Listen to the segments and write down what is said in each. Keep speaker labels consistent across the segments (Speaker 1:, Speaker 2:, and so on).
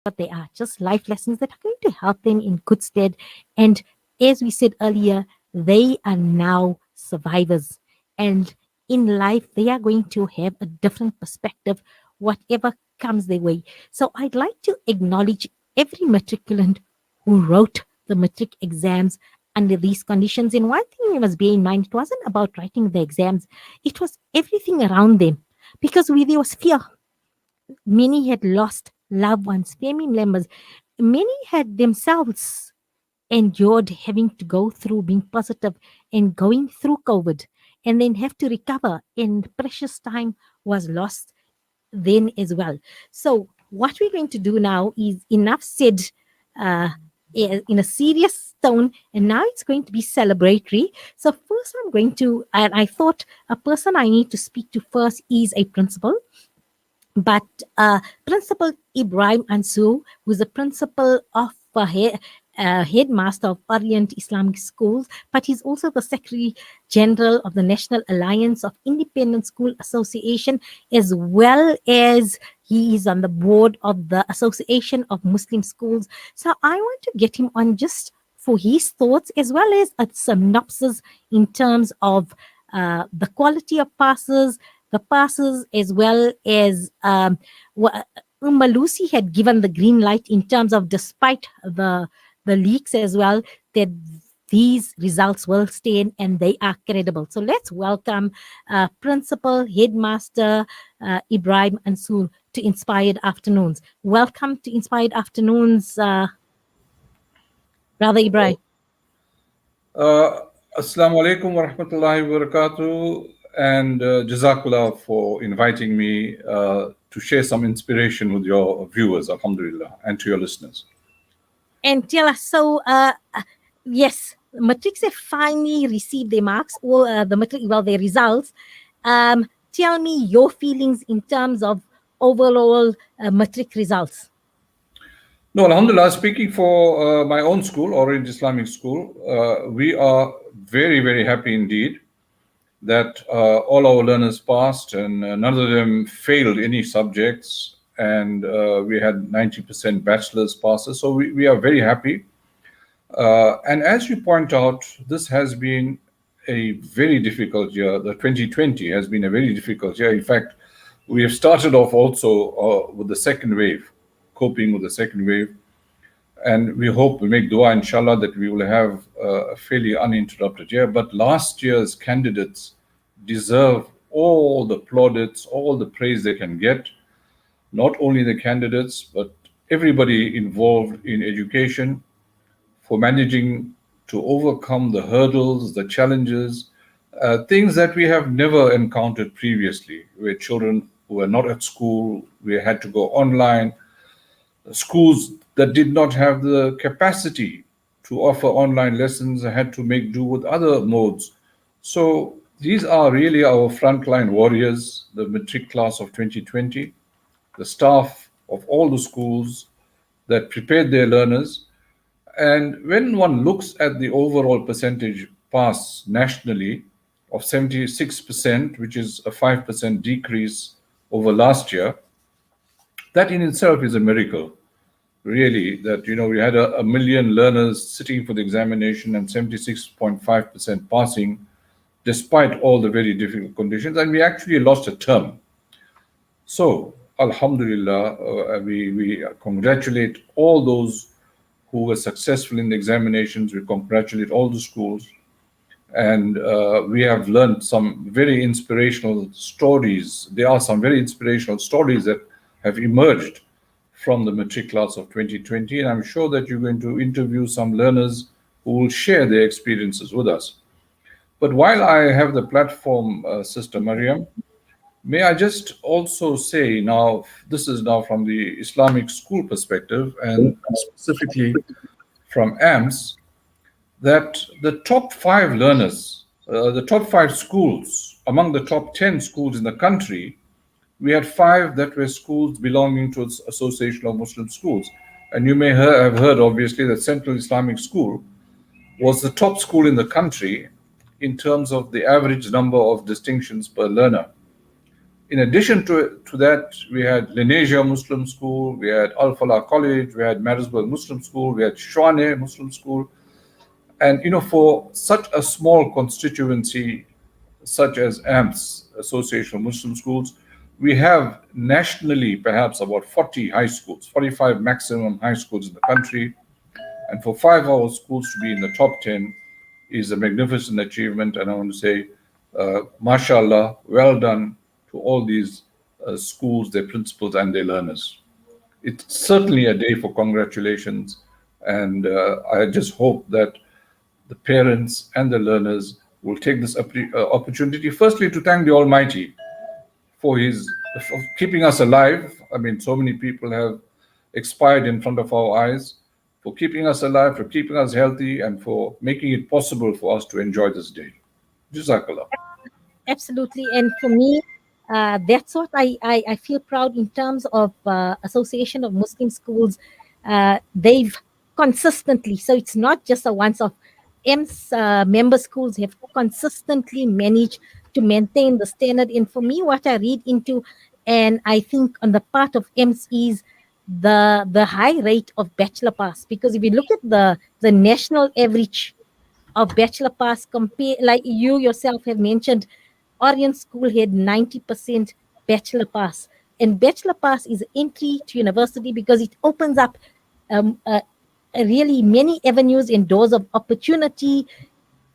Speaker 1: what they are, just life lessons that are going to help them in good stead. And as we said earlier, they are now survivors. And in life, they are going to have a different perspective, whatever comes their way. So I'd like to acknowledge every matriculant who wrote the matric exams under these conditions. And one thing we must bear in mind, it wasn't about writing the exams, it was everything around them. Because there was fear. Many had lost loved ones, family members. Many had themselves endured having to go through being positive and going through COVID and then have to recover. And precious time was lost then as well. So, what we're going to do now is enough said in a serious tone, and now it's going to be celebratory. So, first, I'm going to, and I thought a person I need to speak to first is a principal. But Principal Ibrahim Ansur, who's the principal of headmaster of Orient Islamic Schools, but he's also the Secretary General of the National Alliance of Independent School Association, as well as he is on the board of the Association of Muslim Schools. So I want to get him on just for his thoughts, as well as a synopsis in terms of the quality of passes, the passes, as well as Lucy had given the green light in terms of, despite the leaks as well, that these results will stand and they are credible. So let's welcome Principal Headmaster Ibrahim Ansur to Inspired Afternoons. Welcome to Inspired Afternoons, Brother Ibrahim.
Speaker 2: Assalamu alaikum wa rahmatullahi wa barakatuh, and Jazakallah for inviting me to share some inspiration with your viewers, alhamdulillah, and to your listeners.
Speaker 1: And tell us, so yes, matrics have finally received their marks, or their results. Tell me your feelings in terms of overall matric results.
Speaker 2: No, alhamdulillah, speaking for my own school, Orient Islamic School, we are very, very happy indeed that all our learners passed and none of them failed any subjects, and we had 90% bachelor's passes. So we are very happy. And as you point out, this has been a very difficult year. The 2020 has been a very difficult year. In fact, we have started off also with the second wave, coping with the second wave. And we hope, we make dua, inshallah, that we will have a fairly uninterrupted year. But last year's candidates deserve all the plaudits, all the praise they can get. Not only the candidates, but everybody involved in education for managing to overcome the hurdles, the challenges, things that we have never encountered previously, where children who were not at school, we had to go online, schools that did not have the capacity to offer online lessons had to make do with other modes. So these are really our frontline warriors, the Matric Class of 2020, the staff of all the schools that prepared their learners. And when one looks at the overall percentage pass nationally of 76%, which is a 5% decrease over last year, that in itself is a miracle. Really, that we had a million learners sitting for the examination and 76.5% passing, despite all the very difficult conditions, and we actually lost a term. So, alhamdulillah, we congratulate all those who were successful in the examinations. We congratulate all the schools, and we have learned some very inspirational stories. There are some very inspirational stories that have emerged from the Matric Class of 2020, and I'm sure that you're going to interview some learners who will share their experiences with us. But while I have the platform, Sister Mariam, may I just also say now, this is now from the Islamic school perspective, and specifically from AMS, that the top 5 learners, the top 5 schools, among the top 10 schools in the country, we had 5 that were schools belonging to the Association of Muslim Schools. And you may have heard, obviously, that Central Islamic School was the top school in the country in terms of the average number of distinctions per learner. In addition to that, we had Lenasia Muslim School, we had Al Falah College, we had Marisburg Muslim School, we had Shwane Muslim School. And for such a small constituency, such as AMPS, Association of Muslim Schools, we have nationally perhaps about 40 high schools, 45 maximum high schools in the country. And for five of our schools to be in the top 10 is a magnificent achievement. And I want to say, mashallah, well done to all these schools, their principals, and their learners. It's certainly a day for congratulations. And I just hope that the parents and the learners will take this opportunity, firstly, to thank the Almighty for keeping us alive. I mean, so many people have expired in front of our eyes, for keeping us alive, for keeping us healthy, and for making it possible for us to enjoy this day. Jazakallah.
Speaker 1: Absolutely. And for me, that's what I feel proud in terms of Association of Muslim Schools. They've consistently, so it's not just a once off. EMS member schools have consistently managed to maintain the standard. And for me, what I read into, and I think on the part of EMS, is the high rate of bachelor pass. Because if you look at the national average of bachelor pass, compare, like you yourself have mentioned, Orient School had 90% bachelor pass. And bachelor pass is entry to university because it opens up um, uh, really many avenues and doors of opportunity,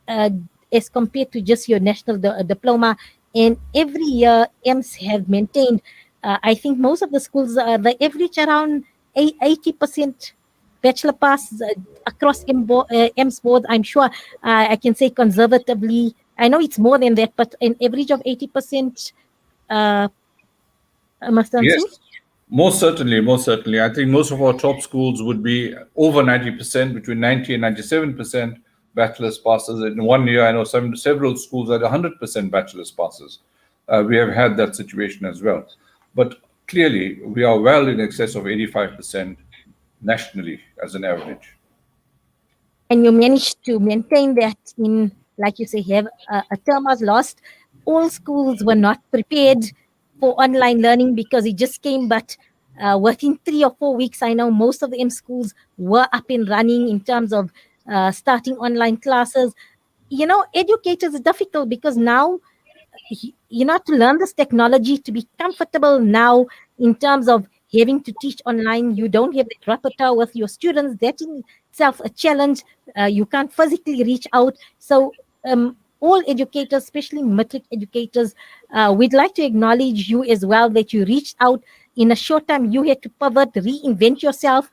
Speaker 1: uh, as compared to just your national diploma. And every year, EMS have maintained, I think most of the schools, the average around 80% bachelor pass across EMS board. I'm sure I can say conservatively. I know it's more than that, but an average of 80%, uh, Master
Speaker 2: Yes,
Speaker 1: Ansur?
Speaker 2: most certainly, most certainly. I think most of our top schools would be over 90%, between 90 and 97% bachelor's passes. In one year, I know several schools had 100% bachelor's passes. We have had that situation as well. But clearly, we are well in excess of 85% nationally as an average.
Speaker 1: And you managed to maintain that in, like you say, have a term was lost. All schools were not prepared for online learning because it just came, but within 3 or 4 weeks, I know most of the M schools were up and running in terms of starting online classes. Educators is difficult because now to learn this technology, to be comfortable now in terms of having to teach online. You don't have that repertoire with your students. That in itself a challenge. You can't physically reach out. So all educators, especially matric educators, we'd like to acknowledge you as well, that you reached out in a short time. You had to pivot, reinvent yourself,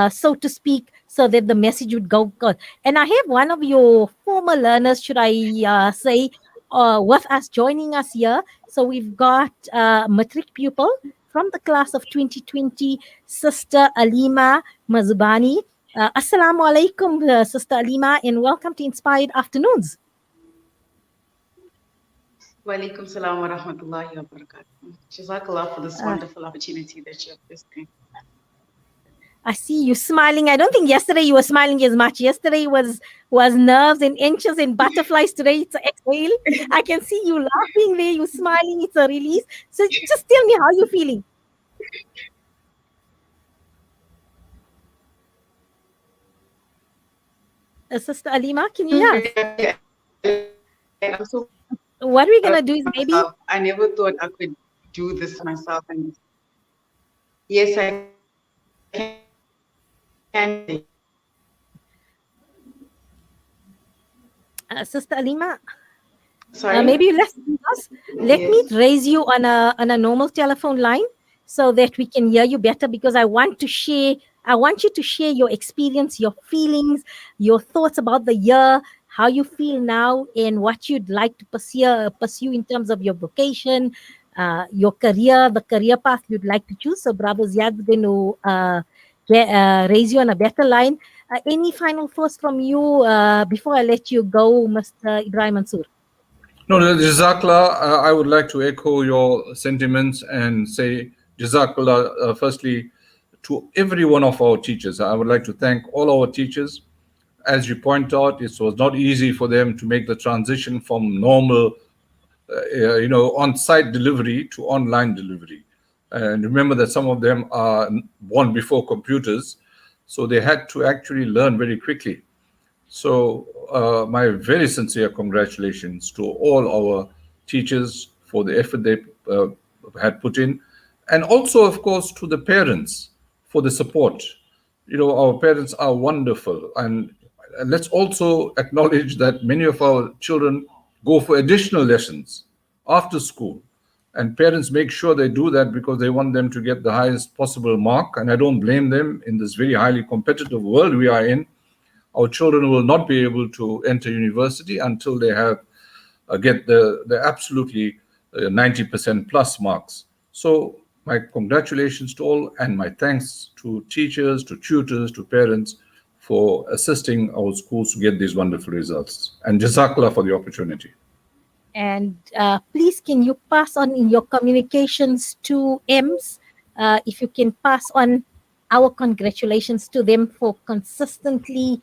Speaker 1: so to speak, so that the message would go good. And I have one of your former learners, should I say, with us, joining us here. So we've got matric pupil from the class of 2020, Sister Alima Mazubani. Assalamu alaikum, Sister Alima, and welcome to Inspired Afternoons.
Speaker 3: Walaikum salam wa rahmatullahi wa barakatuh. Jazakallah for this wonderful opportunity that you have listening.
Speaker 1: I see you smiling. I don't think yesterday you were smiling as much. Yesterday was nerves and inches and butterflies. Today it's an exhale. I can see you laughing there. You smiling. It's a release. So just tell me how you're feeling. Sister Alima, can you hear us? What we're gonna do is maybe
Speaker 3: I never thought I could do this myself. And yes, I can.
Speaker 1: Sister Alima,
Speaker 3: Sorry.
Speaker 1: maybe let me raise you on a normal telephone line so that we can hear you better, because I want you to share your experience, your feelings, your thoughts about the year, how you feel now, and what you'd like to pursue in terms of your vocation, your career, the career path you'd like to choose. So Bravo Ziad's going to raise you on a better line. Any final thoughts from you before I let you go, Mr. Ibrahim Mansour?
Speaker 2: No, Jazakallah, I would like to echo your sentiments and say Jazakallah, firstly, to every one of our teachers. I would like to thank all our teachers. As you point out, it was not easy for them to make the transition from normal on-site delivery to online delivery. And remember that some of them are born before computers, so they had to actually learn very quickly. So my very sincere congratulations to all our teachers for the effort they had put in, and also, of course, to the parents for the support. Our parents are wonderful, and let's also acknowledge that many of our children go for additional lessons after school, and parents make sure they do that because they want them to get the highest possible mark. And I don't blame them. In this very highly competitive world we are in, our children will not be able to enter university until they have get the absolutely 90% plus marks. So my congratulations to all, and my thanks to teachers, to tutors, to parents for assisting our schools to get these wonderful results. And Jazakallah for the opportunity.
Speaker 1: And please, can you pass on in your communications to EMS, if you can pass on our congratulations to them for consistently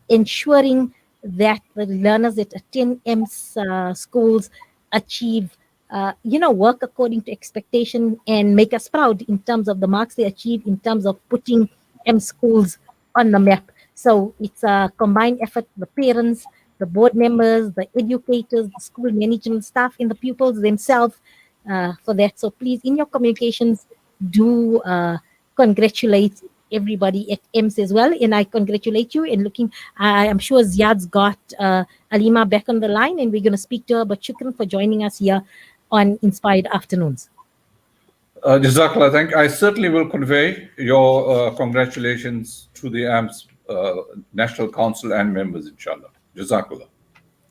Speaker 1: ensuring that the learners that attend EMS schools achieve, work according to expectation and make us proud in terms of the marks they achieve, in terms of putting EMS schools on the map. So it's a combined effort, the parents, the board members, the educators, the school management staff, and the pupils themselves for that. So please, in your communications, do congratulate everybody at EMS as well. And I congratulate you. And I'm sure Ziad's got Alima back on the line, and we're going to speak to her. But shukran for joining us here on Inspired Afternoons.
Speaker 2: Jazakallah, I certainly will convey your congratulations to the AMS National Council and members, inshallah. Jazakallah.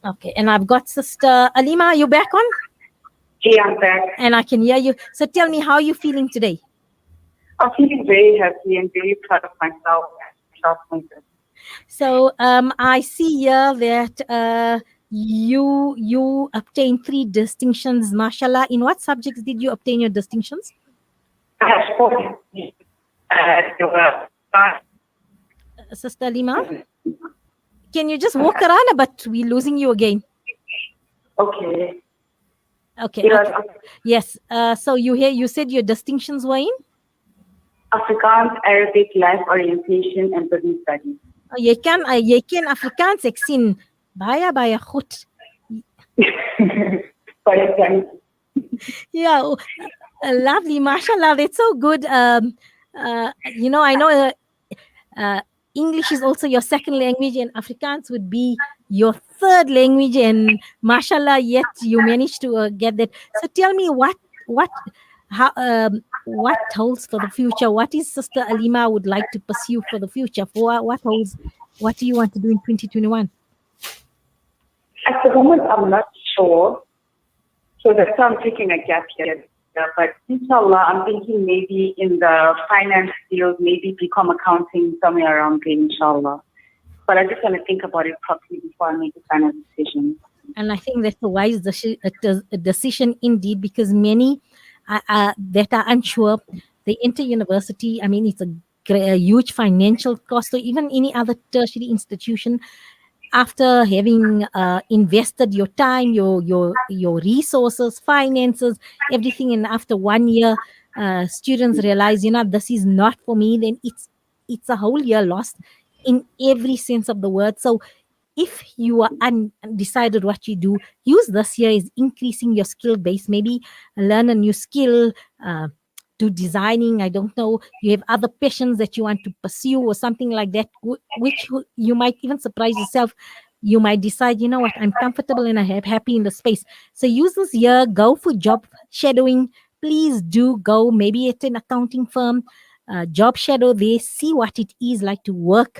Speaker 1: Okay, and I've got Sister Alima. Are you back on?
Speaker 4: Yeah, I'm back.
Speaker 1: And I can hear you. So tell me, how are you feeling today?
Speaker 4: I'm feeling very happy and very proud of myself.
Speaker 1: So I see here that you obtained 3 distinctions, mashallah. In what subjects did you obtain your distinctions?
Speaker 4: I have 4.
Speaker 1: Sister Lima, can you just walk around? But we're losing you again.
Speaker 4: Okay.
Speaker 1: Okay. Yes. So you said your distinctions were in?
Speaker 4: Afrikaans, Arabic, life orientation, and business studies.
Speaker 1: Jy kan Afrikaans, ek sien baie goed. Yeah, lovely, mashallah. That's so good. I know English is also your second language, and Afrikaans would be your third language, and mashallah, yet you managed to get that. So tell me what holds for the future? What is Sister Alima would like to pursue for the future? What do you want to do in 2021?
Speaker 4: At the moment, I'm not sure. So that's why I'm taking a gap here. But inshallah, I'm thinking maybe in the finance field, maybe become accounting somewhere around there, inshallah. But I just want to think about it properly before I make a final decision.
Speaker 1: And I think that's a wise decision indeed, because many that are unsure, they enter university. I mean, it's a huge financial cost, or even any other tertiary institution. After having invested your time, your resources, finances, everything, and after 1 year, students realize, this is not for me. Then it's a whole year lost in every sense of the word. So if you are undecided what you do, use this year as increasing your skill base. Maybe learn a new skill, do designing. I don't know. You have other passions that you want to pursue or something like that, which you might even surprise yourself. You might decide, what, I'm comfortable and I'm happy in the space. So use this year, go for job shadowing. Please do go maybe at an accounting firm, job shadow there, see what it is like to work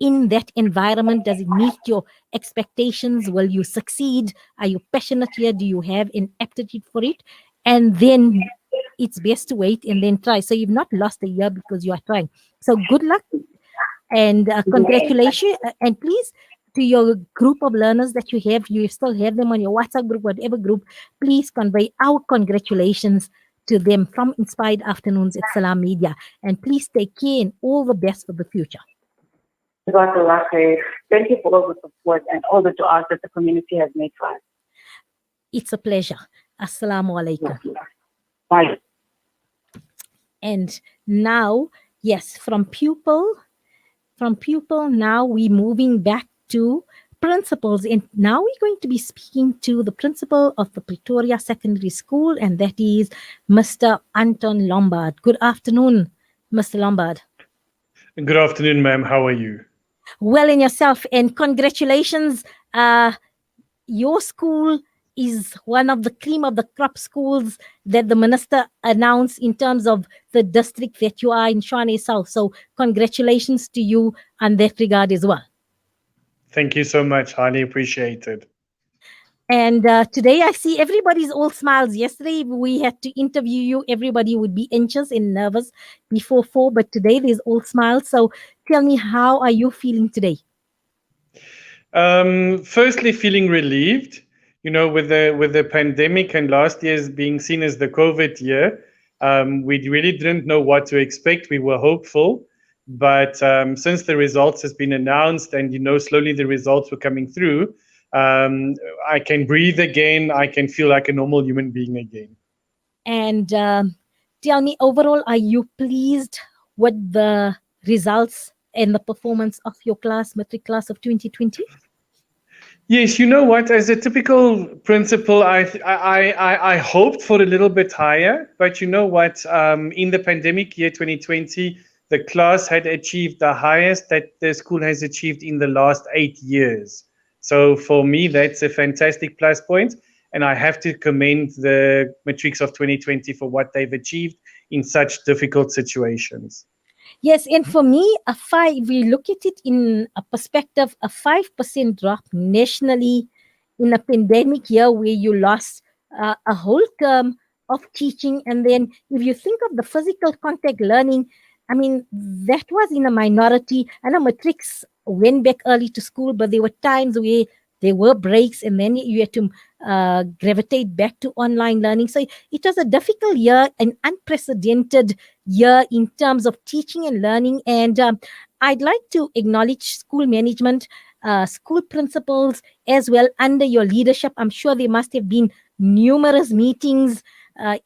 Speaker 1: in that environment. Does it meet your expectations? Will you succeed? Are you passionate here? Do you have an aptitude for it? And then it's best to wait and then try. So you've not lost a year because you are trying. So good luck and congratulations. And please, to your group of learners that you still have them on your WhatsApp group, whatever group, please convey our congratulations to them from Inspired Afternoons at Salam Media. And please take care and all the best for the future.
Speaker 4: Thank you for all the support and all the du'as that the community has made for us.
Speaker 1: It's a pleasure. Assalamu alaikum.
Speaker 4: Bye.
Speaker 1: And now, yes, from pupil, now we're moving back to principals. And now we're going to be speaking to the principal of the Pretoria Secondary School, and that is Mr. Anton Lombard. Good afternoon, Mr. Lombard.
Speaker 5: Good afternoon, ma'am. How are you?
Speaker 1: Well, in yourself, and congratulations. Your school is one of the cream of the crop schools that the minister announced in terms of the district that you are in, Shwane South. So congratulations to you on that regard as well.
Speaker 5: Thank you so much. Highly appreciated.
Speaker 1: And today I see everybody's all smiles. Yesterday we had to interview you. Everybody would be anxious and nervous before 4, but today there's all smiles. So tell me, how are you feeling today?
Speaker 5: Firstly, feeling relieved. With the pandemic and last year's being seen as the COVID year, we really didn't know what to expect. We were hopeful, but since the results has been announced and slowly the results were coming through, I can breathe again. I can feel like a normal human being again.
Speaker 1: And tell me, overall, are you pleased with the results and the performance of your class, Matric Class of 2020?
Speaker 5: Yes, you know what? As a typical principal, I hoped for a little bit higher, but you know what? In the pandemic year 2020, the class had achieved the highest that the school has achieved in the last 8 years. So for me, that's a fantastic plus point, and I have to commend the Matrics of 2020 for what they've achieved in such difficult situations.
Speaker 1: Yes, and for me, we look at it in a perspective, a 5% drop nationally in a pandemic year where you lost a whole term of teaching. And then if you think of the physical contact learning, I mean, that was in a minority. I know Matrix went back early to school, but there were times where there were breaks and then you had to gravitate back to online learning. So it was a difficult year, an unprecedented year in terms of teaching and learning. And I'd like to acknowledge school management, school principals as well under your leadership. I'm sure there must have been numerous meetings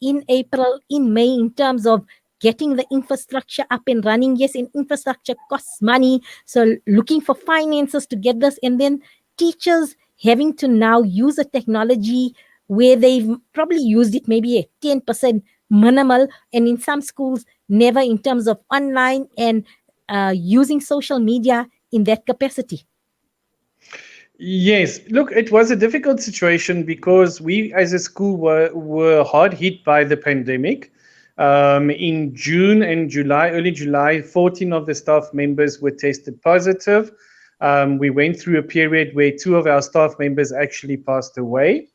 Speaker 1: in April, in May, in terms of getting the infrastructure up and running. Yes, and infrastructure costs money. So looking for finances to get this, and then teachers having to now use a technology where they've probably used it maybe at 10% minimal, and in some schools never, in terms of online and using social media in that capacity.
Speaker 5: Yes, look, it was a difficult situation because we as a school were hard hit by the pandemic. In June and July, early July, 14 of the staff members were tested positive. We went through a period where 2 of our staff members actually passed away.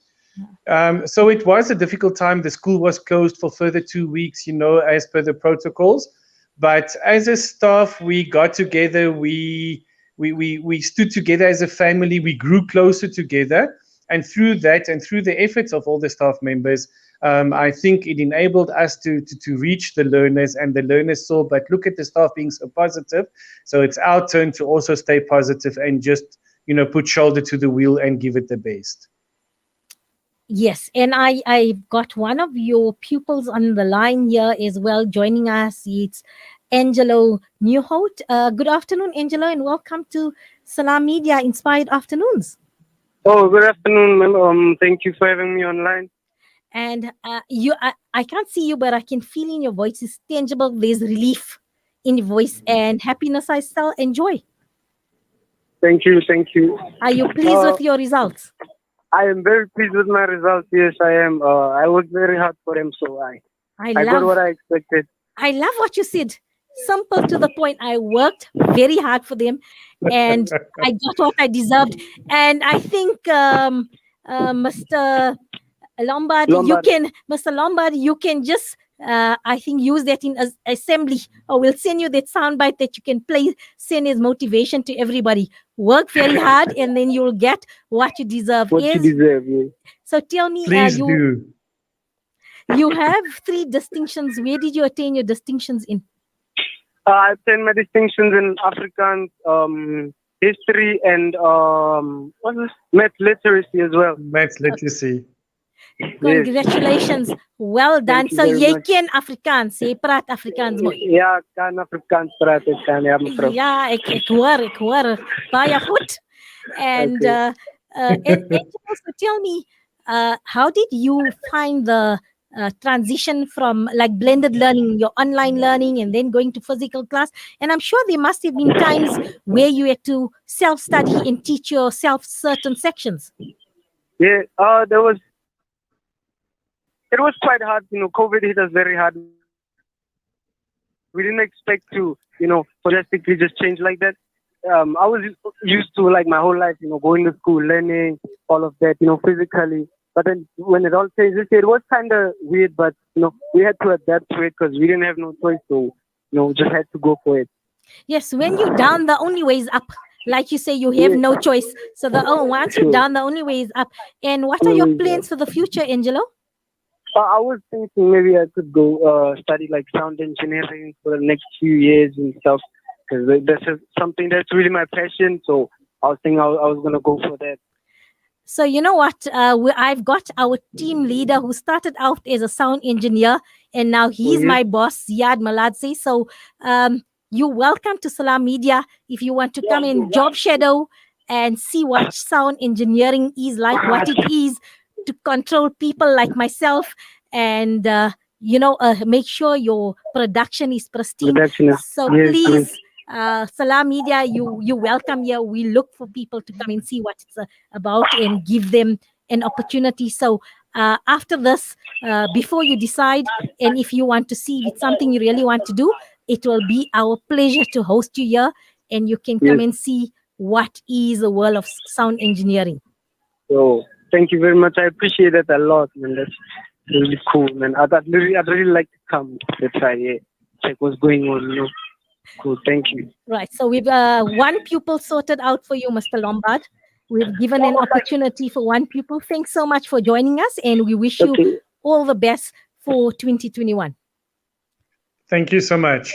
Speaker 5: So it was a difficult time. The school was closed for further 2 weeks, as per the protocols. But as a staff, we got together, we stood together as a family, we grew closer together. And through that and through the efforts of all the staff members, I think it enabled us to reach the learners, and the learners saw, but look at the staff being so positive. So it's our turn to also stay positive and just, put shoulder to the wheel and give it the best.
Speaker 1: Yes, and I got one of your pupils on the line here as well, joining us. It's Angelo Newholt. Good afternoon, Angelo, and welcome to Salam Media Inspired Afternoons.
Speaker 6: Oh, good afternoon, ma'am. Thank you for having me online.
Speaker 1: And I can't see you, but I can feel in your voice. It's tangible. There's relief in your voice and happiness. I still enjoy.
Speaker 6: Thank you.
Speaker 1: Are you pleased with your results?
Speaker 6: I am very pleased with my results. Yes, I am. I worked very hard for them, so I got what I expected.
Speaker 1: I love what you said. Simple to the point. I worked very hard for them, and I got what I deserved. And I think, Mr. Lombard, Mr. Lombard, you can just, I think, use that in assembly, or we'll send you that soundbite that you can play, send as motivation to everybody. Work very hard, and then you'll get what you deserve.
Speaker 6: You deserve, yes.
Speaker 1: So tell me,
Speaker 5: please do.
Speaker 1: You have 3 distinctions. Where did you attain your distinctions in?
Speaker 6: I obtained my distinctions in Afrikaans, history, and math literacy as well.
Speaker 5: Math literacy.
Speaker 1: Congratulations. Well done.
Speaker 6: Thank you
Speaker 1: So
Speaker 6: very
Speaker 1: jy
Speaker 6: much.
Speaker 1: ken Afrikaans. Jy praat Afrikaans mooi.
Speaker 6: Ja, kan Afrikaans praten, kan ja, mevrouw.
Speaker 1: Ja, ek hoor. Baie goed. And
Speaker 6: Okay.
Speaker 1: Angela, so tell me, how did you find the transition from like blended learning, your online learning, and then going to physical class? And I'm sure there must have been times where you had to self-study and teach yourself certain sections.
Speaker 6: Yeah, it was quite hard. COVID hit us very hard. We didn't expect to, drastically just change like that. I was used to like my whole life, going to school, learning all of that, physically. But then when it all changed, it was kind of weird, but, we had to adapt to it because we didn't have no choice. So, just had to go for it.
Speaker 1: Yes, when you're down, the only way is up. Like you say, you have no choice. So once you're down, the only way is up. And what are your plans for the future, Angelo?
Speaker 6: I was thinking maybe I could go study like sound engineering for the next few years and stuff. Because this is something that's really my passion. So I was thinking I was going to go for that.
Speaker 1: So you know what? I've got our team leader who started out as a sound engineer, and now he's my boss, Ziad Maladze. So you're welcome to Salam Media if you want to come in job shadow and see what sound engineering is like, what it is to control people like myself, and make sure your production is pristine. So please. Salam Media, you welcome here. We look for people to come and see what it's about and give them an opportunity. So after this, before you decide, and if you want to see if it's something you really want to do, it will be our pleasure to host you here, and you can come and see what is the world of sound engineering.
Speaker 6: So thank you very much. I appreciate that a lot, man. That's really cool, man. I'd really like to come to try check what's going on, Cool, thank you.
Speaker 1: Right, so we've one pupil sorted out for you, Mr. Lombard. We've given an opportunity for one pupil. Thanks so much for joining us, and we wish you all the best for 2021.
Speaker 5: Thank you so much.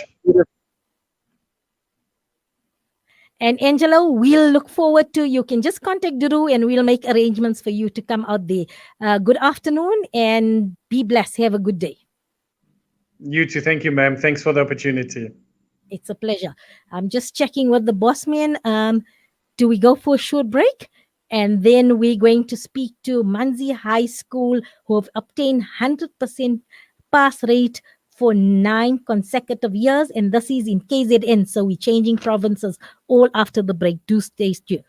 Speaker 1: And Angelo, we'll look forward to, you can just contact Duru and we'll make arrangements for you to come out there. Good afternoon and be blessed. Have a good day.
Speaker 5: You too. Thank you, ma'am. Thanks for the opportunity.
Speaker 1: It's a pleasure. I'm just checking with the boss man. Do we go for a short break? And then we're going to speak to Manzi High School, who have obtained 100% pass rate for 9 consecutive years. And this is in KZN. So we're changing provinces all after the break. Do stay tuned.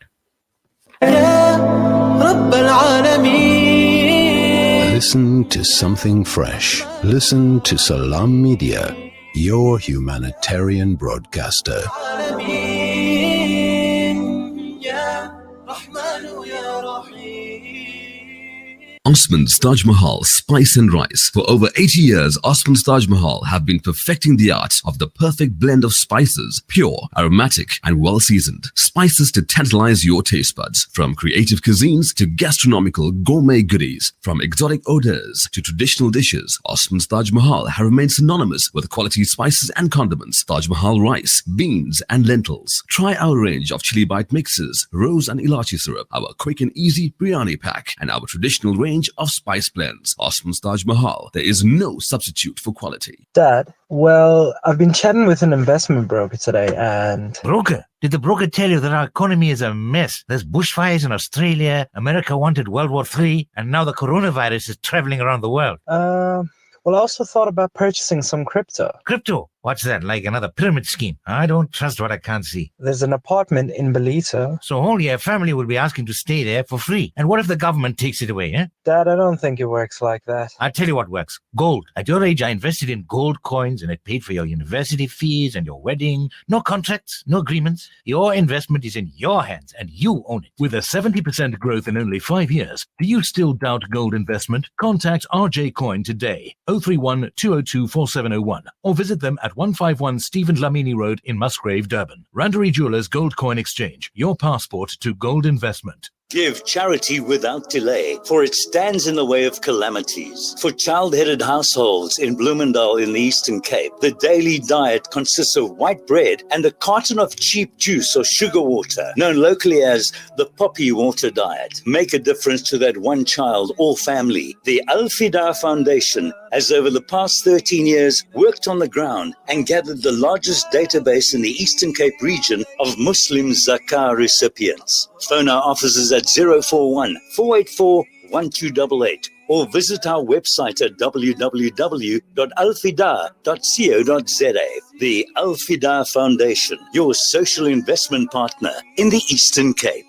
Speaker 7: Listen to something fresh. Listen to Salam Media, your humanitarian broadcaster.
Speaker 8: Osman's Taj Mahal Spice and Rice. For over 80 years, Osman's Taj Mahal have been perfecting the art of the perfect blend of spices, pure, aromatic, and well-seasoned. Spices to tantalize your taste buds. From creative cuisines to gastronomical gourmet goodies. From exotic odors to traditional dishes, Osman's Taj Mahal have remained synonymous with quality spices and condiments. Taj Mahal rice, beans, and lentils. Try our range of chili bite mixes, rose and ilachi syrup, our quick and easy biryani pack, and our traditional range of spice blends. Osman's Taj Mahal. There is no substitute for quality.
Speaker 9: Dad, well, I've been chatting with an investment broker today and...
Speaker 10: Broker? Did the broker tell you that our economy is a mess? There's bushfires in Australia, America wanted World War III, and now the coronavirus is traveling around the world.
Speaker 9: Well, I also thought about purchasing some crypto.
Speaker 10: Crypto? What's that, like another pyramid scheme? I don't trust what I can't see.
Speaker 9: There's an apartment in Belito.
Speaker 10: So all your family will be asking to stay there for free. And what if the government takes it away, eh?
Speaker 9: Dad, I don't think it works like that.
Speaker 10: I'll tell you what works. Gold. At your age, I invested in gold coins and it paid for your university fees and your wedding. No contracts, no agreements. Your investment is in your hands and you own it. With a 70% growth in only 5 years, do you still doubt gold investment? Contact RJ Coin today, 031 202 4701, or visit them at 151 Stephen Lamini Road in Musgrave, Durban. Randari Jewelers Gold Coin Exchange, your passport to gold investment.
Speaker 11: Give charity without delay, for it stands in the way of calamities. For child-headed households in Bloemendal in the Eastern Cape, the daily diet consists of white bread and a carton of cheap juice or sugar water, known locally as the poppy water diet. Make a difference to that one child or family. The Al-Fida Foundation has over the past 13 years worked on the ground and gathered the largest database in the Eastern Cape region of Muslim zakah recipients. Phone our offices at 041 484 1288 or visit our website at www.alfida.co.za. The Al-Fida Foundation, your social investment partner in the Eastern Cape.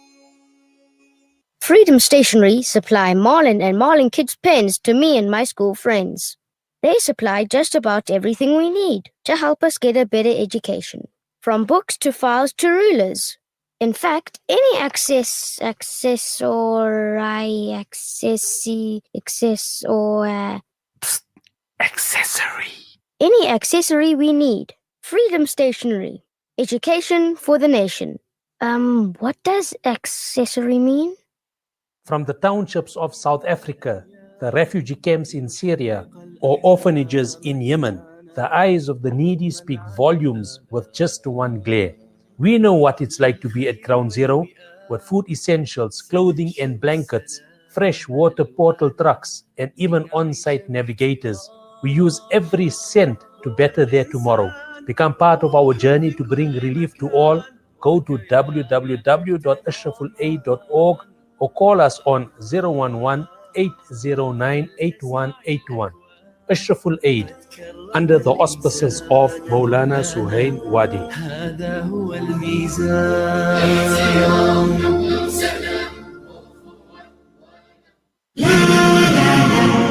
Speaker 12: Freedom Stationery supply Marlin and Marlin Kids pens to me and my school friends. They supply just about everything we need to help us get a better education, from books to files to rulers. In fact, any any accessory we need. Freedom Stationery. Education for the nation. What does accessory mean?
Speaker 13: From the townships of South Africa, the refugee camps in Syria, or orphanages in Yemen, the eyes of the needy speak volumes with just one glare. We know what it's like to be at ground zero, with food essentials, clothing and blankets, fresh water portal trucks, and even on-site navigators. We use every cent to better their tomorrow. Become part of our journey to bring relief to all. Go to www.ashrafulaid.org or call us on 011-809-8181. Ashraful Aid, under the auspices of Maulana Suhail Wadi.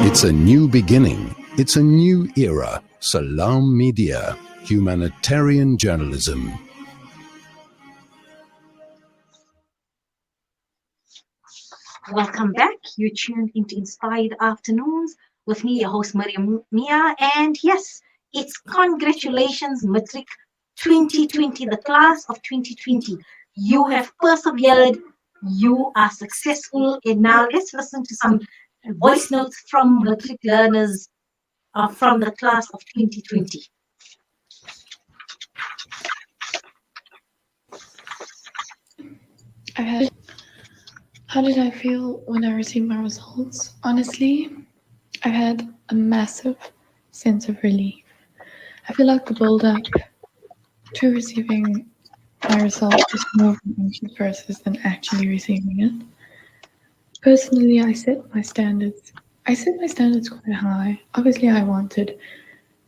Speaker 7: It's a new beginning. It's a new era. Salam Media, humanitarian journalism.
Speaker 1: Welcome back. You tuned into Inspired Afternoons with me, your host, Mariam Mia. And yes, it's congratulations, Matric 2020, the class of 2020. You have persevered. You are successful. And now let's listen to some voice notes from Matric learners from the class of 2020.
Speaker 14: How did I feel when I received my results? Honestly, I've had a massive sense of relief. I feel like the build-up to receiving my results is more of an anxious process than actually receiving it. Personally, I set my standards quite high. Obviously, I wanted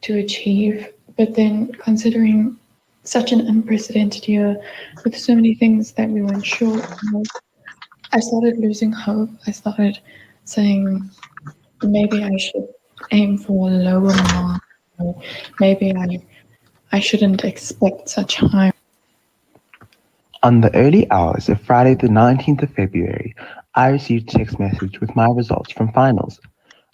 Speaker 14: to achieve, but then considering such an unprecedented year with so many things that we weren't sure of, I started losing hope. I started saying maybe I should aim for a lower mark, or maybe I shouldn't expect such high.
Speaker 15: On the early hours of Friday the 19th of February, I received a text message with my results from finals.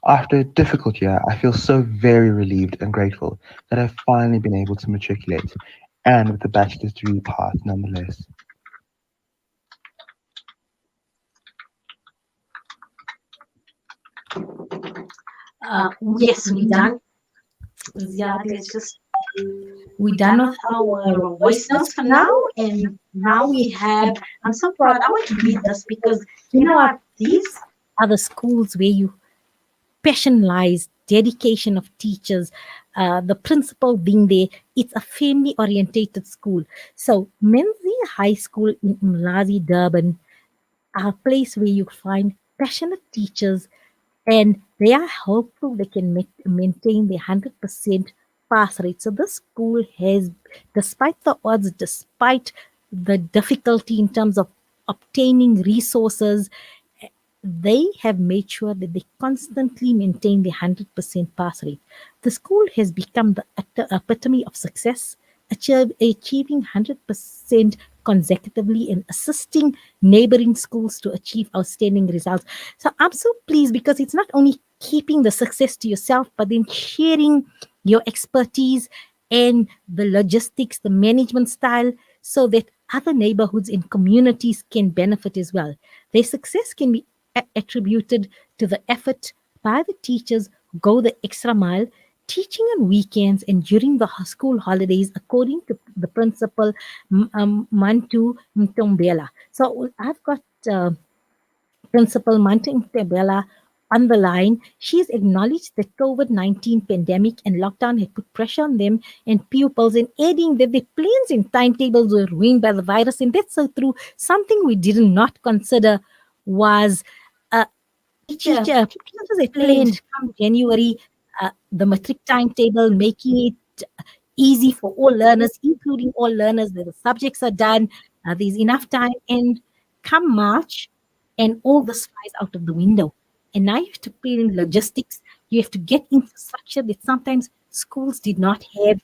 Speaker 15: After a difficult year, I feel so very relieved and grateful that I've finally been able to matriculate, and with the bachelor's degree path nonetheless.
Speaker 1: Yes, we done. Yeah, we done with our voice notes for now, and now we have. I'm so proud. I want to read this because you know what? These are the schools where you passion lies, dedication of teachers, the principal being there. It's a family-orientated school. So Menzie High School in Umlazi, Durban, are a place where you find passionate teachers, and they are hopeful they can maintain the 100% pass rate. So this school has, despite the odds, despite the difficulty in terms of obtaining resources, they have made sure that they constantly maintain the 100% pass rate. The school has become the epitome of success, achieving 100% consecutively and assisting neighboring schools to achieve outstanding results. So I'm so pleased because it's not only keeping the success to yourself, but then sharing your expertise and the logistics, the management style, so that other neighborhoods and communities can benefit as well. Their success can be attributed to the effort by the teachers who go the extra mile, teaching on weekends and during the school holidays, according to the principal Mantu Mtombela. So I've got Principal Mantu Mtombela on the line. She's acknowledged that COVID-19 pandemic and lockdown had put pressure on them and pupils, and adding that their plans and timetables were ruined by the virus. And that's so true. Something we did not consider was teachers had planned come January the matric timetable, making it easy for all learners, including all learners, that the subjects are done, there's enough time, and come March, and all this flies out of the window. And now you have to plan in logistics, you have to get infrastructure that sometimes schools did not have.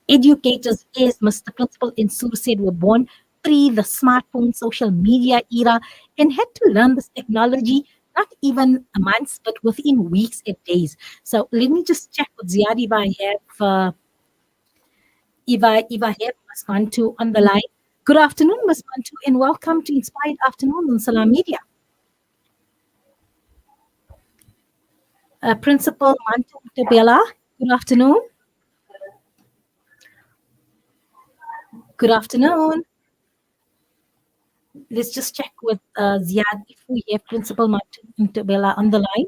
Speaker 1: Educators, as Mr. Principal and Sue said, were born pre the smartphone, social media era, and had to learn this technology not even months, but within weeks and days. So let me just check with Ziad if I have Ms. Mantu on the line. Good afternoon, Ms. Mantu, and welcome to Inspired Afternoon on Salam Media. Principal Mantu Mtombela, good afternoon. Good afternoon. Let's just check with Ziad if we have Principal Mantu Mtombela on the line.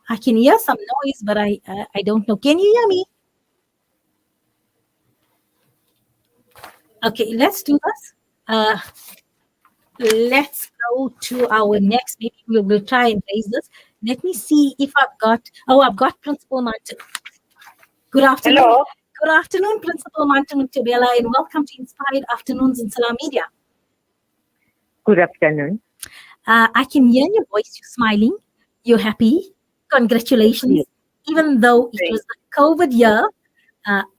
Speaker 1: I can hear some noise, but I don't know. Can you hear me? Okay, let's do this. Let's go to our next. Maybe we'll try and raise this. Let me see if I've got Principal Mantu. Good afternoon.
Speaker 16: Hello.
Speaker 1: Good afternoon, Principal Mantu Mtombela, and welcome to Inspired Afternoons in Salam Media.
Speaker 16: Good afternoon.
Speaker 1: I can hear your voice. You're smiling. You're happy. Congratulations. Yes. Even though it was a COVID year,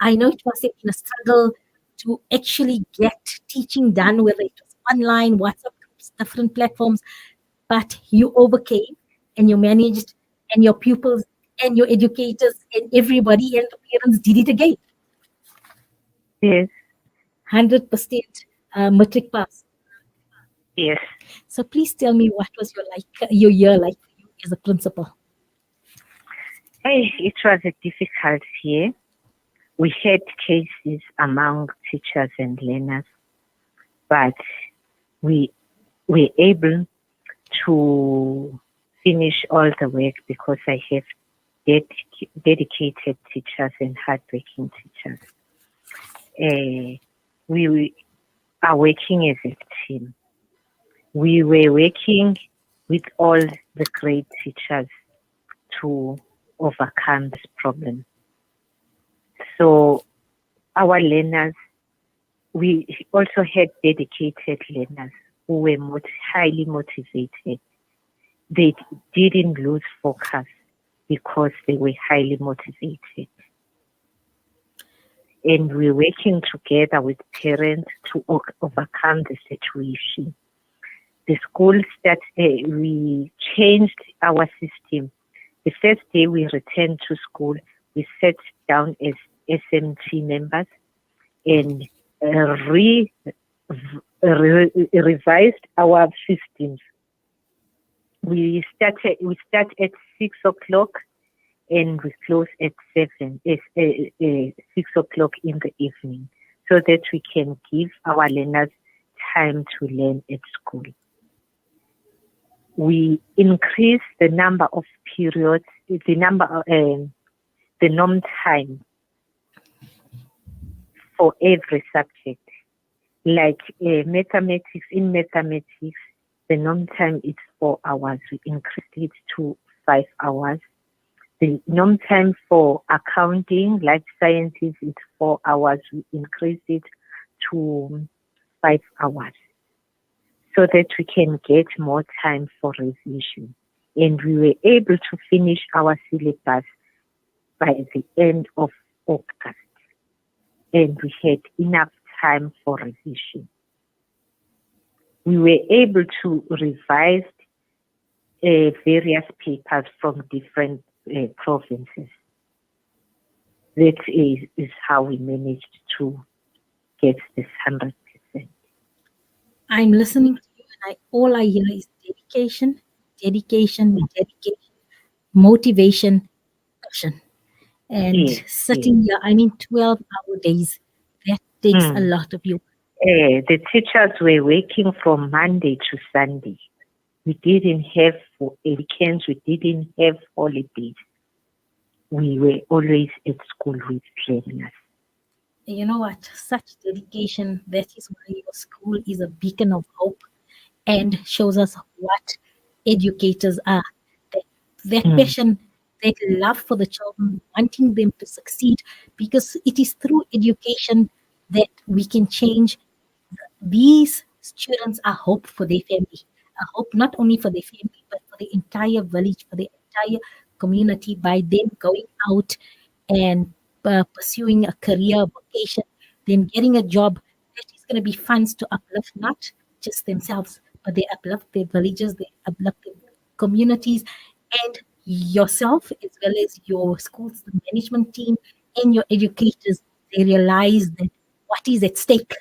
Speaker 1: I know it was a struggle to actually get teaching done, whether it was online, WhatsApp groups, different platforms, but you overcame and you managed, and your pupils and your educators and everybody and the parents did it again.
Speaker 16: Yes.
Speaker 1: 100% matric pass.
Speaker 16: Yes.
Speaker 1: So please tell me, what was your year like for you as a principal?
Speaker 16: Hey, it was a difficult year. We had cases among teachers and learners, but we were able to finish all the work because I have dedicated teachers and hardworking teachers. We are working as a team. We were working with all the great teachers to overcome this problem. So our learners, we also had dedicated learners who were highly motivated. They didn't lose focus because they were highly motivated. And we're working together with parents to overcome the situation. The school we changed our system. The first day we returned to school, we sat down as SMT members and revised our systems. We start at 6 o'clock and we close at 6 o'clock in the evening, so that we can give our learners time to learn at school. We increase the number of periods, the norm time for every subject. Like mathematics, in mathematics, the norm time is 4 hours. We increased it to 5 hours. The norm time for accounting, life sciences, is 4 hours. We increased it to 5 hours, so that we can get more time for revision. And we were able to finish our syllabus by the end of August. And we had enough time for revision. We were able to revise various papers from different provinces. That is how we managed to gets this 100%.
Speaker 1: I'm listening to you, and all I hear is dedication, dedication, dedication, motivation, passion. And
Speaker 16: Yes,
Speaker 1: sitting here, 12-hour days, that takes a lot of you.
Speaker 16: The teachers were working from Monday to Sunday. We didn't have weekends. We didn't have holidays. We were always at school with trainers.
Speaker 1: You know what? Such dedication, that is why your school is a beacon of hope and shows us what educators are. That passion, that love for the children, wanting them to succeed, because it is through education that we can change. These students are hope for their family, a hope not only for their family, but for the entire village, for the entire community, by them going out and pursuing a career, vocation, then getting a job. That is going to be funds to uplift not just themselves, but they uplift their villages, they uplift their communities, and yourself, as well as your school's management team and your educators. They realize that what is at stake,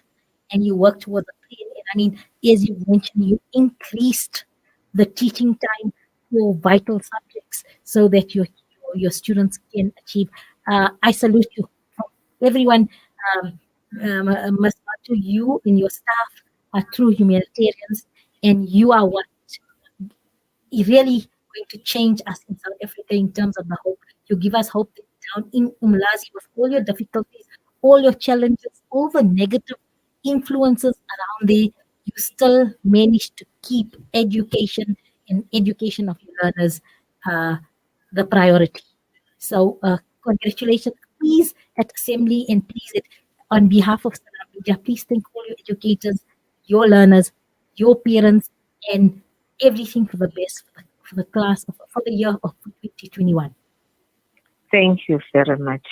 Speaker 1: and you work towards a plan. And as you mentioned, you increased the teaching time for vital subjects so that your students can achieve. I salute you. Everyone must bow to you, and your staff are true humanitarians, and you are what really going to change us in South Africa in terms of the hope. You give us hope that down in Umlazi, with all your difficulties, all your challenges, all the negative influences around there, you still manage to keep education and education of your learners the priority. So congratulations, please, at Assembly, and please, on behalf of Salam Media, please thank all your educators, your learners, your parents, and everything for the best for the class, for the year of 2021.
Speaker 16: Thank you very much.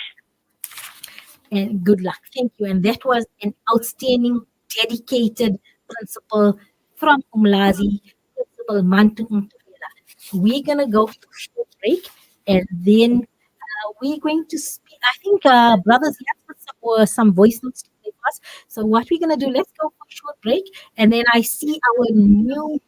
Speaker 1: And good luck. Thank you. And that was an outstanding, dedicated principal from Umlazi, Principal Mantu Ntuvela. We're going to go for a short break, and then we're going to speak. I think, brothers, let's put some voice notes to play for us. So what we're going to do, let's go for a short break, and then I see our new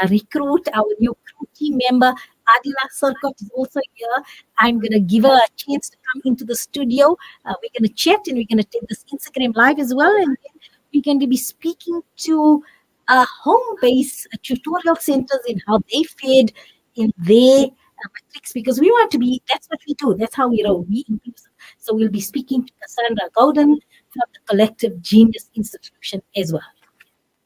Speaker 1: recruit, our new crew team member, Adila Sarkot, is also here. I'm going to give her a chance to come into the studio. We're going to chat, and we're going to take this Instagram live as well, and then we're going to be speaking to home-based tutorial centers and how they fared in their matrix, because we want to be, that's what we do, that's how we roll, we inclusive. So we'll be speaking to Cassandra Golden from the Collective Genius Institution as well.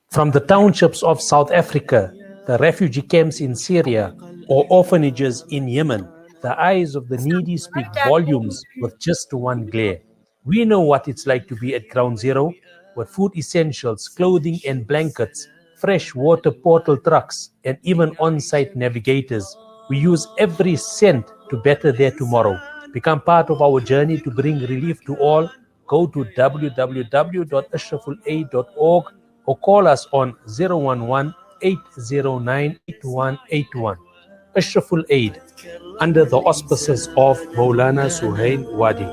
Speaker 13: From the townships of South Africa, the refugee camps in Syria, or orphanages in Yemen, the eyes of the needy speak volumes with just one glare. We know what it's like to be at ground zero, with food essentials, clothing and blankets, fresh water portal trucks, and even on-site navigators. We use every cent to better their tomorrow. Become part of our journey to bring relief to all. Go to www.ashrafulaid.org or call us on 011-809-8181. Ashraful Aid, under the auspices of Maulana Suhail Wadi.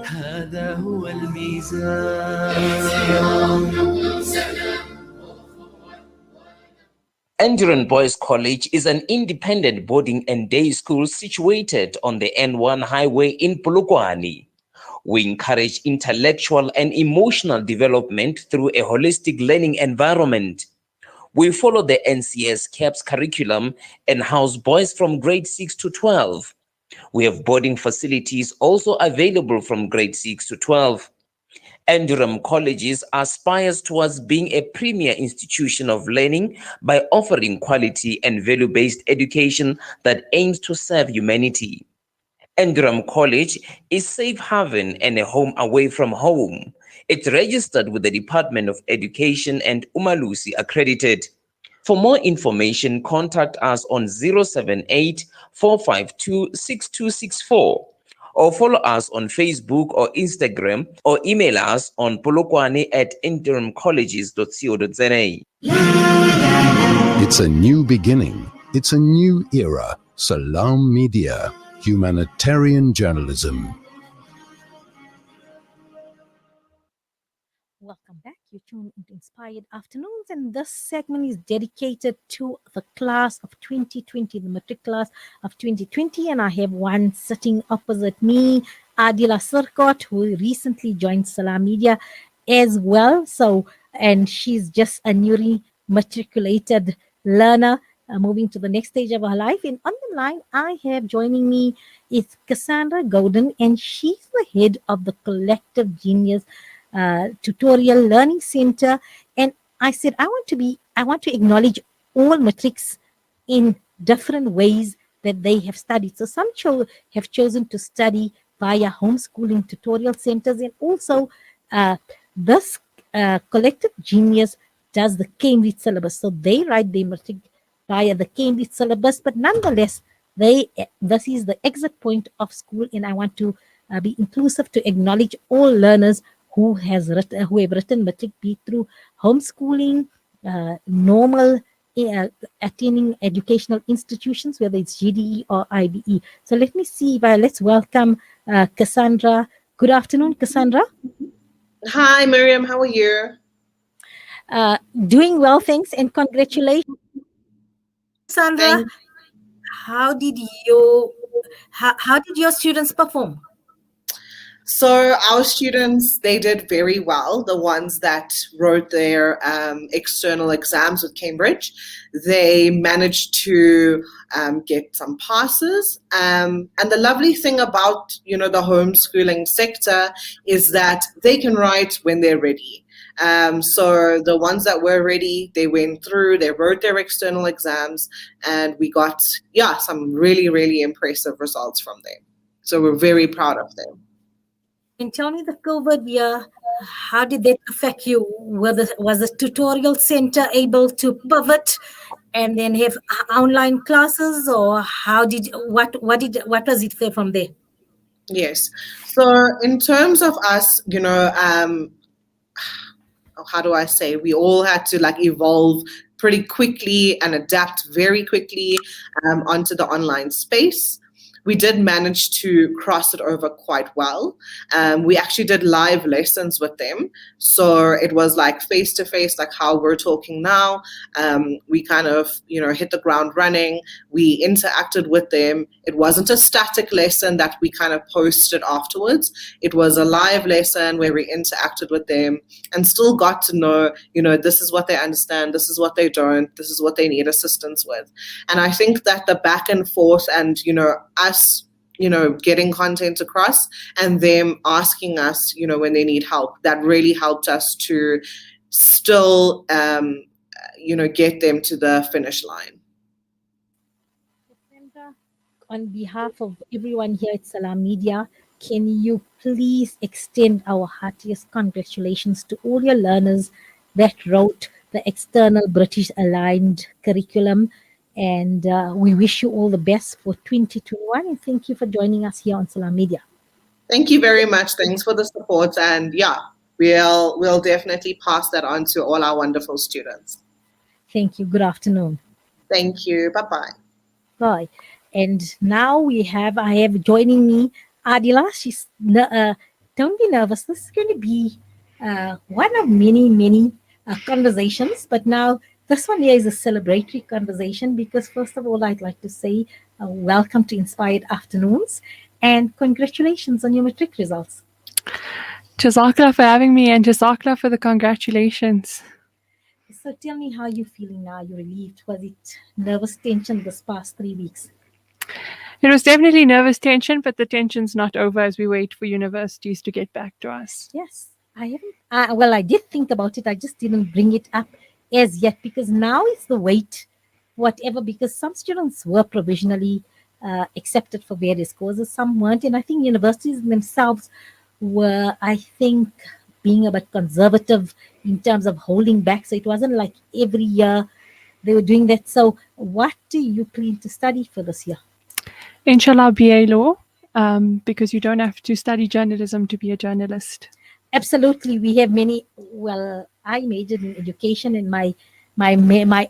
Speaker 17: Enduran Boys College is an independent boarding and day school situated on the N1 highway in Polokwane. We encourage intellectual and emotional development through a holistic learning environment. We follow the NCS CAPS curriculum and house boys from grade 6 to 12. We have boarding facilities also available from grade 6 to 12. Enduran Colleges aspires towards being a premier institution of learning by offering quality and value-based education that aims to serve humanity. Enduran College is safe haven and a home away from home. It's registered with the Department of Education and Umalusi accredited. For more information, contact us on 078-452-6264 or follow us on Facebook or Instagram, or email us on polokwane@endurancolleges.co.za.
Speaker 7: It's a new beginning. It's a new era. Salam Media, humanitarian journalism.
Speaker 1: Welcome back. You tune into Inspired Afternoons, and this segment is dedicated to the class of 2020, the Matric Class of 2020. And I have one sitting opposite me, Adila Sirkot, who recently joined Salam Media as well. So, and she's just a newly matriculated learner, moving to the next stage of her life. And on the line, I have joining me is Cassandra Golden, and she's the head of the Collective Genius Tutorial Learning Center. And I said I want to acknowledge all matrics in different ways that they have studied. So some have chosen to study via homeschooling tutorial centers, and also this Collective Genius does the Cambridge syllabus. So they write their matric via the Cambridge syllabus, but nonetheless, this is the exit point of school, and I want to be inclusive to acknowledge all learners who have written matric, be it through homeschooling, normal attending educational institutions, whether it's GDE or IBE. So let me see, let's welcome Cassandra. Good afternoon, Cassandra.
Speaker 18: Hi, Mariam. How are you?
Speaker 1: Doing well, thanks, and congratulations. Cassandra, how did your students perform?
Speaker 18: So our students, they did very well. The ones that wrote their external exams with Cambridge, they managed to get some passes. And the lovely thing about, the homeschooling sector is that they can write when they're ready. So the ones that were ready, they went through, they wrote their external exams, and we got, some really, really impressive results from them. So we're very proud of them.
Speaker 1: And tell me the COVID year, how did that affect you? Was the tutorial center able to pivot and then have online classes, or what was it from there?
Speaker 18: Yes. So in terms of us, how do I say, we all had to evolve pretty quickly and adapt very quickly onto the online space. We did manage to cross it over quite well. We actually did live lessons with them. So it was face to face, like how we're talking now. We kind of, hit the ground running. We interacted with them. It wasn't a static lesson that we kind of posted afterwards. It was a live lesson where we interacted with them and still got to know, this is what they understand, this is what they don't, this is what they need assistance with. And I think that the back and forth and, us, getting content across and them asking us, when they need help, that really helped us to still, get them to the finish line.
Speaker 1: On behalf of everyone here at Salam Media, can you please extend our heartiest congratulations to all your learners that wrote the external British aligned curriculum? And we wish you all the best for 2021. And thank you for joining us here on Salam Media.
Speaker 18: Thank you very much. Thanks for the support. And we'll definitely pass that on to all our wonderful students.
Speaker 1: Thank you. Good afternoon.
Speaker 18: Thank you. Bye-bye.
Speaker 1: Bye. And now I have joining me Adila. She's don't be nervous. This is going to be one of many conversations. But now this one here is a celebratory conversation because first of all, I'd like to say welcome to Inspired Afternoons and congratulations on your matric results.
Speaker 19: Jazakallah for having me and Jazakallah for the congratulations.
Speaker 1: So tell me how you're feeling now. You're relieved. Was it nervous tension this past 3 weeks?
Speaker 19: It was definitely nervous tension, but the tension's not over as we wait for universities to get back to us.
Speaker 1: Yes, I haven't. I did think about it. I just didn't bring it up as yet because now it's the wait, whatever, because some students were provisionally accepted for various courses, some weren't. And I think universities themselves were, being a bit conservative in terms of holding back. So it wasn't like every year they were doing that. So what do you plan to study for this year?
Speaker 19: Inshallah, BA Law, because you don't have to study journalism to be a journalist.
Speaker 1: Absolutely. We have many. Well, I majored in education and my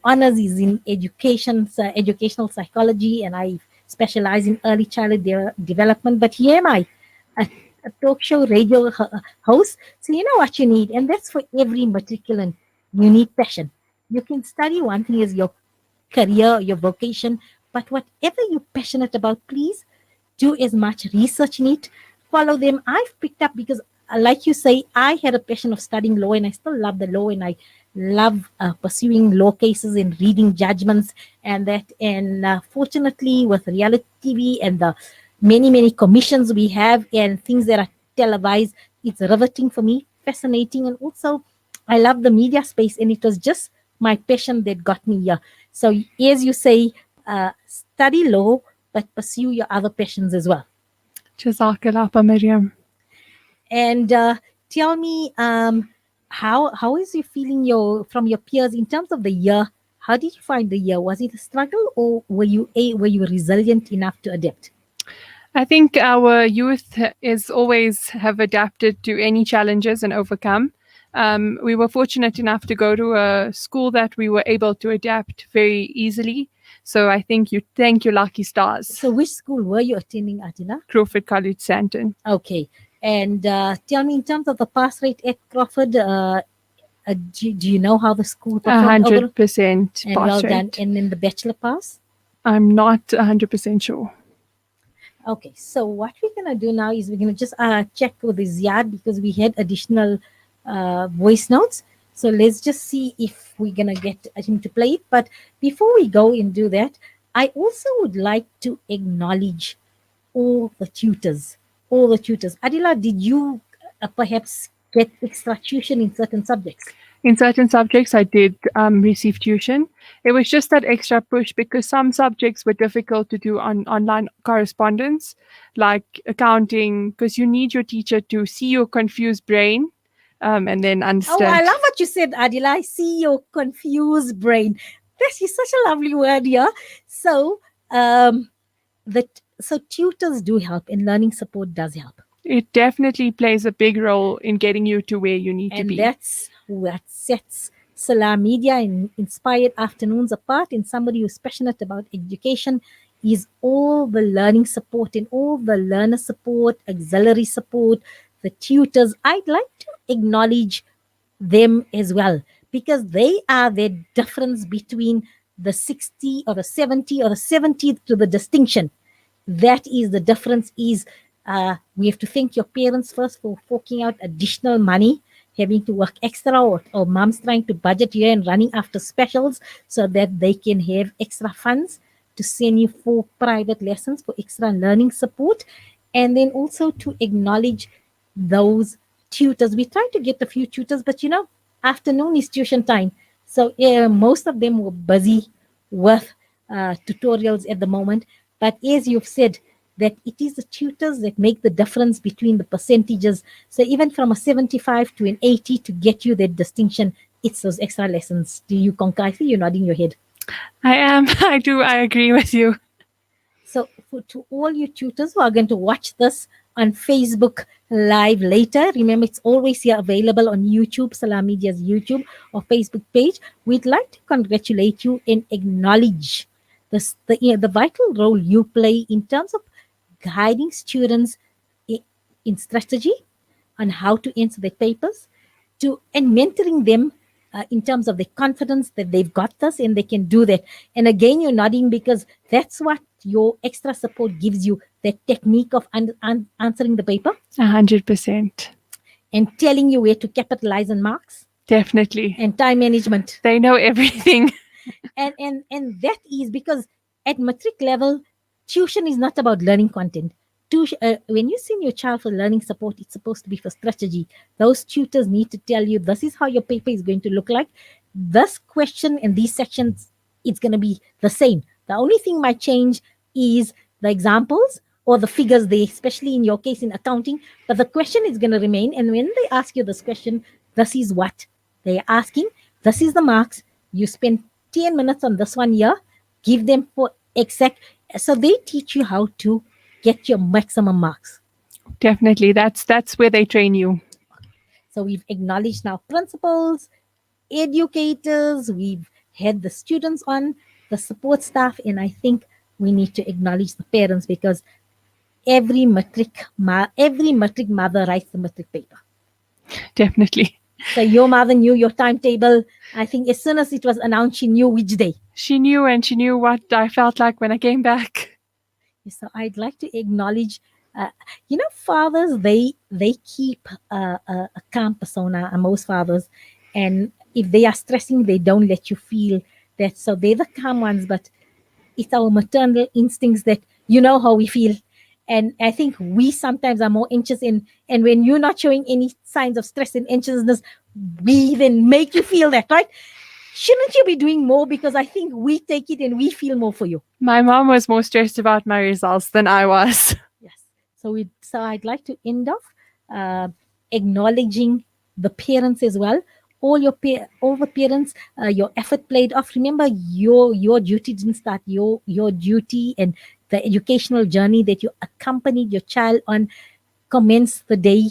Speaker 1: honors is in educational psychology, and I specialize in early childhood development. But here am I, a talk show radio host. So you know what you need, and that's for every matriculant. You need passion. You can study one thing as your career, your vocation, but whatever you're passionate about, please do as much research in it. Follow them. I've picked up because, like you say, I had a passion of studying law, and I still love the law, and I love pursuing law cases and reading judgments and that. And fortunately, with reality TV and the many commissions we have and things that are televised, it's riveting for me, fascinating, and also I love the media space, and it was just my passion that got me here. So, as you say, study law, but pursue your other passions as well.
Speaker 19: Jazakallah, Mariam.
Speaker 1: And tell me, how is you feeling from your peers in terms of the year? How did you find the year? Was it a struggle, or were you resilient enough to adapt?
Speaker 19: I think our youth is always have adapted to any challenges and overcome. We were fortunate enough to go to a school that we were able to adapt very easily. So I think you thank your lucky stars.
Speaker 1: So which school were you attending, Adila?
Speaker 19: Crawford College, Santon.
Speaker 1: Okay. And tell me, in terms of the pass rate at Crawford, do you know how the school performed?
Speaker 19: 100%
Speaker 1: and
Speaker 19: pass
Speaker 1: well
Speaker 19: rate.
Speaker 1: done. And in the bachelor pass?
Speaker 19: I'm not 100% sure.
Speaker 1: Okay, so what we're going to do now is we're going to just check with Ziad because we had additional voice notes. So let's just see if we're going to get him to play it. But before we go and do that, I also would like to acknowledge all the tutors. Adila, did you perhaps get extra tuition in certain subjects?
Speaker 19: In certain subjects, I did receive tuition. It was just that extra push because some subjects were difficult to do on online correspondence, like accounting, because you need your teacher to see your confused brain and then understand.
Speaker 1: Oh, I love what you said, Adila. I see your confused brain. That is such a lovely word, yeah. So, so tutors do help, and learning support does help.
Speaker 19: It definitely plays a big role in getting you to where you need to be.
Speaker 1: And that's what sets Salam Media and Inspired Afternoons apart. And somebody who's passionate about education is all the learning support and all the learner support, auxiliary support, the tutors. I'd like to acknowledge them as well because they are the difference between the 60 or the 70 or the 70th to the distinction. That is the difference. Is we have to thank your parents first for forking out additional money, having to work extra, or mom's trying to budget here and running after specials so that they can have extra funds to send you for private lessons, for extra learning support. And then also to acknowledge those tutors. We tried to get a few tutors, but afternoon is tuition time. So most of them were busy with tutorials at the moment. But as you've said, that it is the tutors that make the difference between the percentages. So even from a 75 to an 80 to get you that distinction, it's those extra lessons. Do you concur? I see you're nodding your head.
Speaker 19: I am. I do. I agree with you.
Speaker 1: So to all you tutors who are going to watch this on Facebook Live later, remember it's always here available on YouTube, Salam Media's YouTube or Facebook page. We'd like to congratulate you and acknowledge the vital role you play in terms of guiding students in strategy on how to answer their papers, and mentoring them in terms of their confidence that they've got this and they can do that. And again, you're nodding because that's what your extra support gives you, that technique of answering the paper.
Speaker 19: 100%.
Speaker 1: And telling you where to capitalize on marks.
Speaker 19: Definitely.
Speaker 1: And time management.
Speaker 19: They know everything.
Speaker 1: and that is because at matric level, tuition is not about learning content. When you send your child for learning support, it's supposed to be for strategy. Those tutors need to tell you, this is how your paper is going to look like. This question and these sections, it's going to be the same. The only thing might change is the examples or the figures there, especially in your case in accounting. But the question is going to remain. And when they ask you this question, this is what they are asking. This is the marks. You spend 10 minutes on this one here. Give them for exact. So they teach you how to get your maximum marks.
Speaker 19: Definitely. That's where they train you.
Speaker 1: So we've acknowledged now principals, educators, we've had the students on, the support staff, and I think we need to acknowledge the parents because every matric mother writes the matric paper.
Speaker 19: Definitely.
Speaker 1: So your mother knew your timetable. I think as soon as it was announced, she knew which day.
Speaker 19: She knew, and she knew what I felt like when I came back.
Speaker 1: So I'd like to acknowledge, fathers, they keep a calm persona, most fathers, and if they are stressing, they don't let you feel that. So they're the calm ones, but it's our maternal instincts that you know how we feel. And I think we sometimes are more anxious and when you're not showing any signs of stress and anxiousness, we then make you feel that, right? Shouldn't you be doing more? Because I think we take it and we feel more for you.
Speaker 19: My mom was more stressed about my results than I was.
Speaker 1: Yes. So I'd like to end off acknowledging the parents as well. All the parents, your effort played off. Remember, your duty didn't start. Your duty and the educational journey that you accompanied your child on commenced the day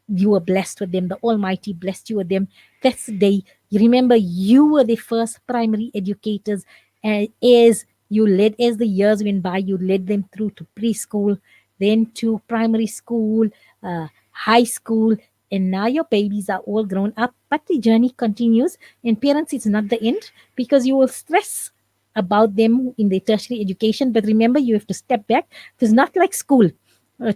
Speaker 1: you were blessed with them. The Almighty blessed you with them. That's the day. You remember, you were the first primary educators, and as the years went by, you led them through to preschool, then to primary school, high school, and now your babies are all grown up. But the journey continues, and parents, it's not the end, because you will stress about them in their tertiary education. But remember, you have to step back. It's not like school.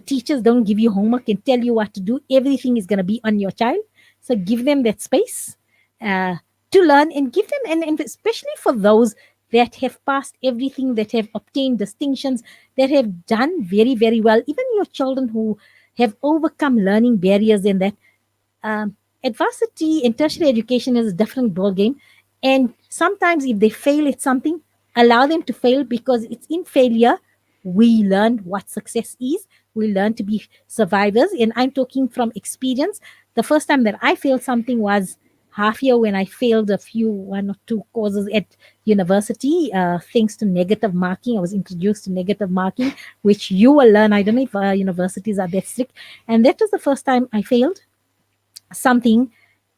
Speaker 1: Teachers don't give you homework and tell you what to do. Everything is going to be on your child. So give them that space to learn, and give them, and especially for those that have passed everything, that have obtained distinctions, that have done very, very well. Even your children who have overcome learning barriers, and that adversity in tertiary education is a different ball game. And sometimes if they fail at something, allow them to fail, because it's in failure we learn what success is. We learn to be survivors. And I'm talking from experience. The first time that I failed something was half year, when I failed one or two courses at university, thanks to negative marking. I was introduced to negative marking, which you will learn. I don't know if universities are that strict. And that was the first time I failed something,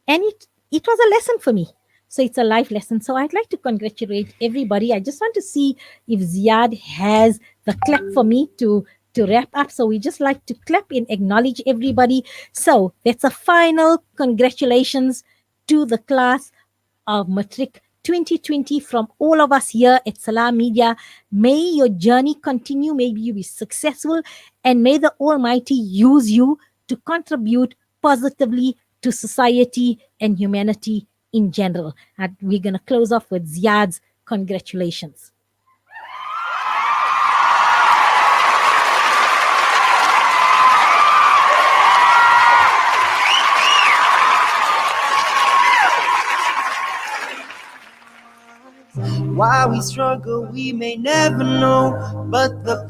Speaker 1: and it was a lesson for me. So it's a life lesson. So I'd like to congratulate everybody. I just want to see if Ziad has the clap for me to wrap up. So we just like to clap and acknowledge everybody. So that's a final congratulations to the class of Matric 2020 from all of us here at Salam Media. May your journey continue. May you be successful, and may the Almighty use you to contribute positively to society and humanity in general. And we're going to close off with Ziad's congratulations.
Speaker 20: Why we struggle, we may never know, but the